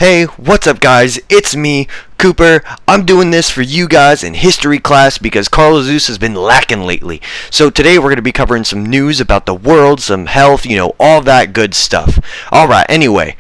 Hey, what's up guys? It's me, Cooper. I'm doing this for you guys in history class because Carlos Zeus has been lacking lately. So today we're going to be covering some news about the world, some health, all that good stuff. Alright, anyway,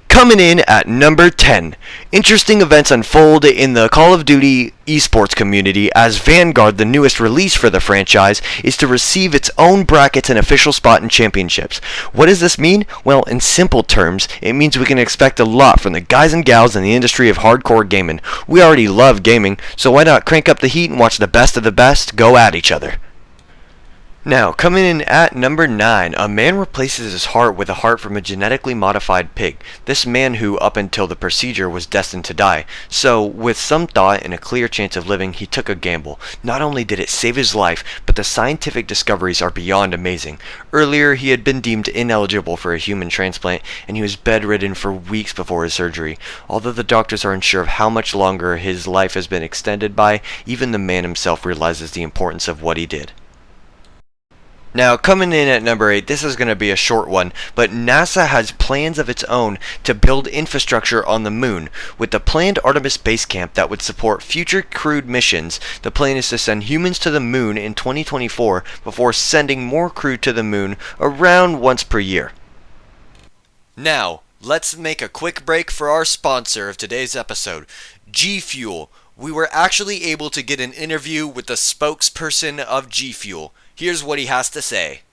coming in at number 10, interesting events unfold in the Call of Duty esports community as Vanguard, the newest release for the franchise, is to receive its own brackets and official spot in championships. What does this mean? Well, in simple terms, it means we can expect a lot from the guys and gals in the industry of hardcore gaming. We already love gaming, so why not crank up the heat and watch the best of the best go at each other? Now, coming in at number 9, a man replaces his heart with a heart from a genetically modified pig. This man who, up until the procedure, was destined to die. So, with some thought and a clear chance of living, he took a gamble. Not only did it save his life, but the scientific discoveries are beyond amazing. Earlier, he had been deemed ineligible for a human transplant, and he was bedridden for weeks before his surgery. Although the doctors are unsure of how much longer his life has been extended by, even the man himself realizes the importance of what he did. Now, coming in at number 8, this is going to be a short one, but NASA has plans of its own to build infrastructure on the moon. With the planned Artemis base camp that would support future crewed missions, the plan is to send humans to the moon in 2024 before sending more crew to the moon around once per year. Now, let's make a quick break for our sponsor of today's episode, GFuel. We were actually able to get an interview with the spokesperson of GFuel. Here's what he has to say.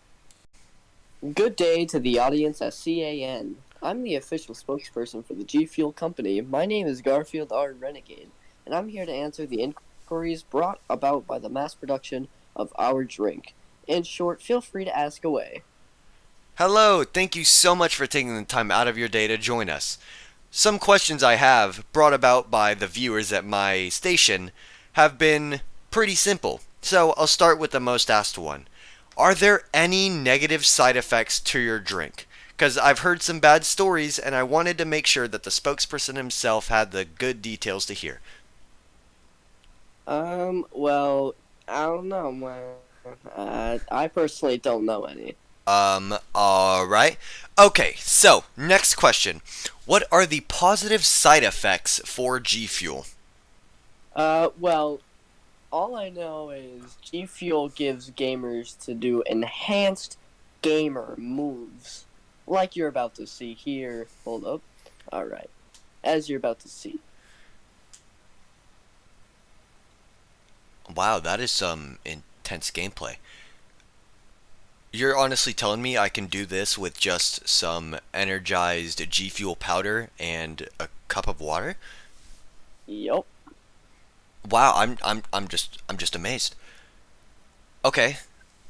Good day to the audience at CAN. I'm the official spokesperson for the GFuel company. My name is Garfield R. Renegade, and I'm here to answer the inquiries brought about by the mass production of our drink. In short, feel free to ask away. Hello, thank you so much for taking the time out of your day to join us. Some questions I have, brought about by the viewers at my station, have been pretty simple. So I'll start with the most asked one. Are there any negative side effects to your drink? Because I've heard some bad stories and I wanted to make sure that the spokesperson himself had the good details to hear. Well, I don't know. I personally don't know any. Alright. Okay, so, next question. What are the positive side effects for G Fuel? Well, all I know is GFuel gives gamers to do enhanced gamer moves. Like you're about to see here. Hold up. Alright. As you're about to see. Wow, that is some intense gameplay. You're honestly telling me I can do this with just some energized G Fuel powder and a cup of water? Yup. Wow, I'm just amazed. Okay.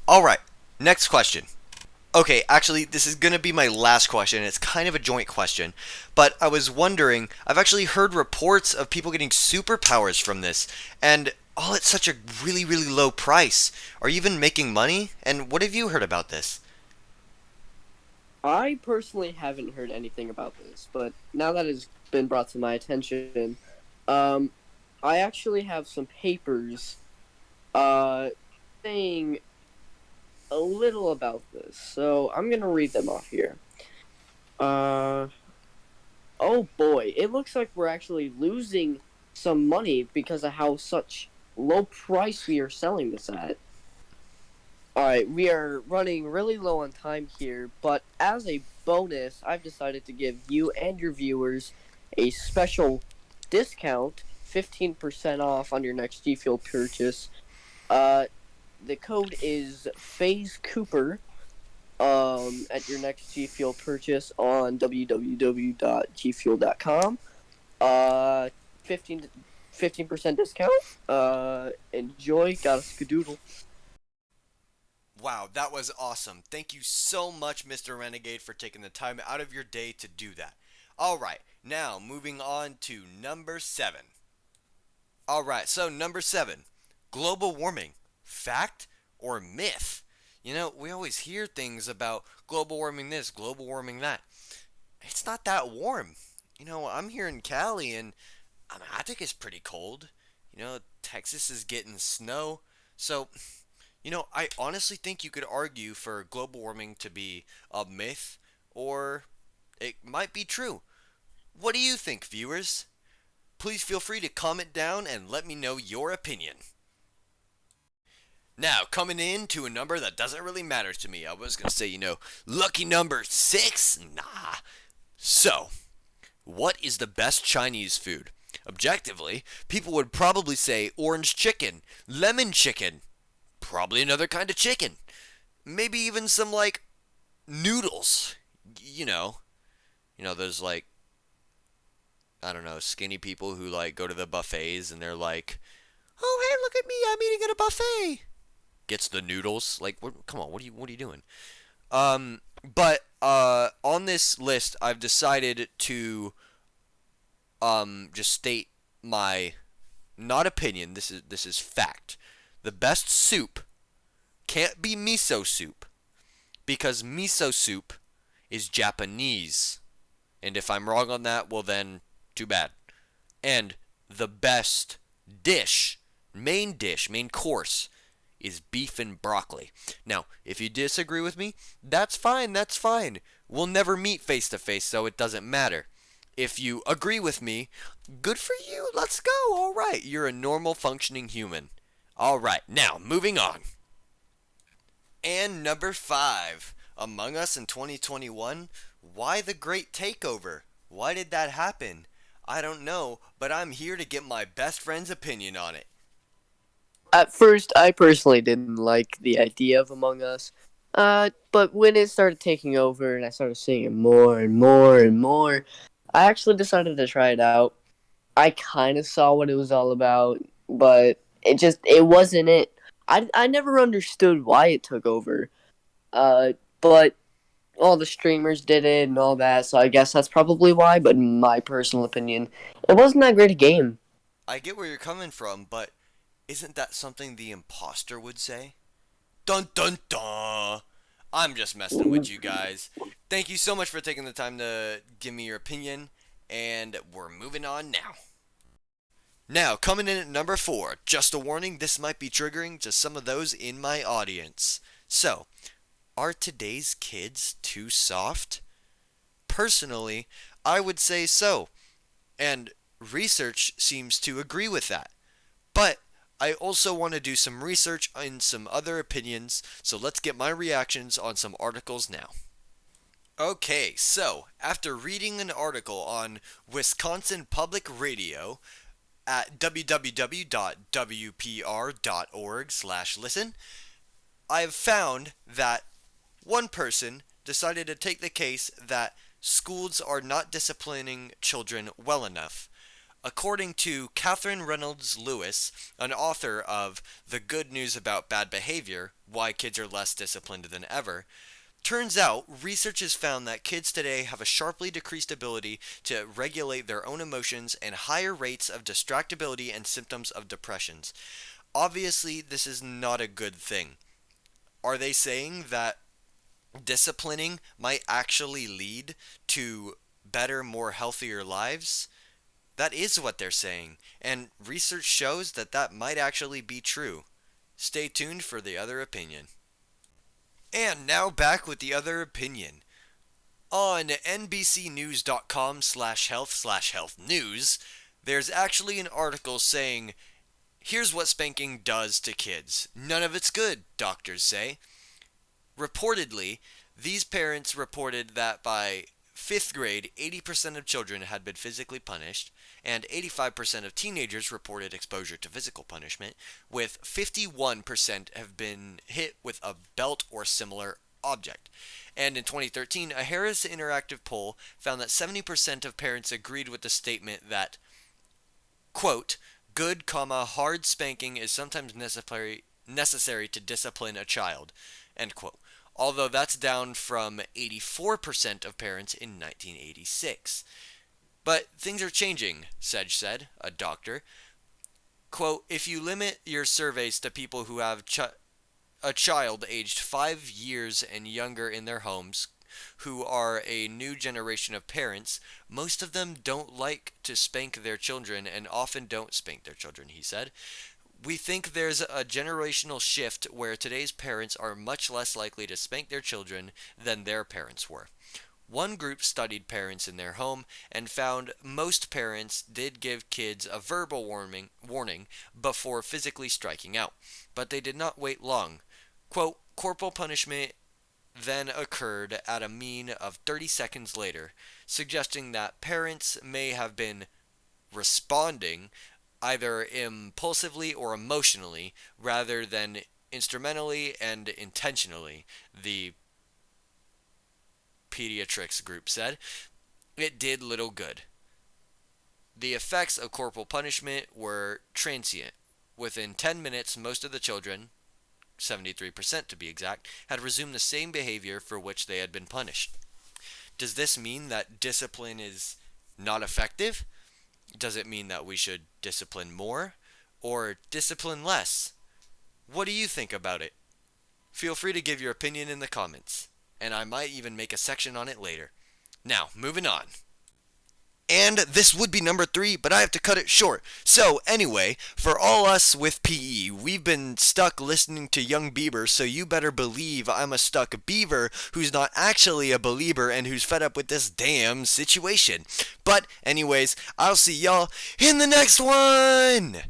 All right. Next question. Okay, actually, this is going to be my last question. It's kind of a joint question, but I was wondering, I've actually heard reports of people getting superpowers from this, and all at such a really, really low price. Are you even making money? And what have you heard about this? I personally haven't heard anything about this, but now that it's been brought to my attention, um, I actually have some papers, saying a little about this. So I'm gonna read them off here. Uh, oh boy, it looks like we're actually losing some money because of how such low price we are selling this at. Alright, we are running really low on time here, but as a bonus, I've decided to give you and your viewers a special discount, 15% off on your next G Fuel purchase. Uh, the code is Phase Cooper at your next G Fuel purchase on www.gfuel.com. Uh, 15% discount. Enjoy. Got a skadoodle. Wow, that was awesome. Thank you so much, Mr. Renegade, for taking the time out of your day to do that. Alright, now moving on to number 7. Alright, so number 7. Global warming. Fact or myth? We always hear things about global warming this, global warming that. It's not that warm. I'm here in Cali and I think it's pretty cold. Texas is getting snow. So, I honestly think you could argue for global warming to be a myth or it might be true. What do you think, viewers? Please feel free to comment down and let me know your opinion. Now, coming in to a number that doesn't really matter to me. I was going to say, lucky number 6? Nah. So, what is the best Chinese food? Objectively, people would probably say orange chicken, lemon chicken, probably another kind of chicken. Maybe even some, like, noodles. You know, those, like, I don't know, skinny people who, like, go to the buffets and they're like, oh, hey, look at me, I'm eating at a buffet. Gets the noodles. Like, come on, what are you doing? But on this list, I've decided to just state my not opinion. This is fact. The best soup can't be miso soup because miso soup is Japanese, and if I'm wrong on that, well then, too bad. And the best main course, is beef and broccoli. Now, if you disagree with me, that's fine, that's fine. We'll never meet face to face, so it doesn't matter. If you agree with me, good for you, let's go. Alright, you're a normal functioning human. Alright, now, moving on. And number 5, Among Us in 2021, why the great takeover? Why did that happen? I don't know, but I'm here to get my best friend's opinion on it. At first, I personally didn't like the idea of Among Us. But when it started taking over and I started seeing it more and more and more, I actually decided to try it out. I kind of saw what it was all about, but it wasn't it. I never understood why it took over. But all the streamers did it and all that, so I guess that's probably why, but in my personal opinion, it wasn't that great a game. I get where you're coming from, but isn't that something the imposter would say? Dun dun dun! I'm just messing with you guys. Thank you so much for taking the time to give me your opinion, and we're moving on now. Now, coming in at number 4, just a warning, this might be triggering to some of those in my audience. So, are today's kids too soft? Personally, I would say so, and research seems to agree with that. But I also want to do some research on some other opinions, so let's get my reactions on some articles now. Okay, so after reading an article on Wisconsin Public Radio at www.wpr.org/listen, I've found that one person decided to take the case that schools are not disciplining children well enough. According to Catherine Reynolds Lewis, an author of The Good News About Bad Behavior, Why Kids Are Less Disciplined Than Ever, turns out research has found that kids today have a sharply decreased ability to regulate their own emotions and higher rates of distractibility and symptoms of depressions. Obviously, this is not a good thing. Are they saying that disciplining might actually lead to better, more healthier lives? That is what they're saying, and research shows that that might actually be true. Stay tuned for the other opinion. And now back with the other opinion. On nbcnews.com/health/health news, there's actually an article saying, here's what spanking does to kids. None of it's good, doctors say. Reportedly, these parents reported that by 5th grade, 80% of children had been physically punished, and 85% of teenagers reported exposure to physical punishment, with 51% have been hit with a belt or similar object. And in 2013, a Harris Interactive poll found that 70% of parents agreed with the statement that, quote, good, hard spanking is sometimes necessary to discipline a child, end quote. Although that's down from 84% of parents in 1986. But things are changing, Sedge said, a doctor. Quote, if you limit your surveys to people who have a child aged 5 years and younger in their homes, who are a new generation of parents, most of them don't like to spank their children and often don't spank their children, he said. We think there's a generational shift where today's parents are much less likely to spank their children than their parents were. One group studied parents in their home and found most parents did give kids a verbal warning before physically striking out, but they did not wait long. Quote, corporal punishment then occurred at a mean of 30 seconds later, suggesting that parents may have been responding either impulsively or emotionally rather than instrumentally and intentionally, the pediatrics group said. It did little good. The effects of corporal punishment were transient. Within 10 minutes, most of the children, 73% to be exact, had resumed the same behavior for which they had been punished. Does this mean that discipline is not effective? Does it mean that we should discipline more or discipline less? What do you think about it? Feel free to give your opinion in the comments, and I might even make a section on it later. Now, moving on. And this would be number 3, but I have to cut it short. So, anyway, for all us with PE, we've been stuck listening to Young Bieber, so you better believe I'm a stuck beaver who's not actually a believer and who's fed up with this damn situation. But, anyways, I'll see y'all in the next one!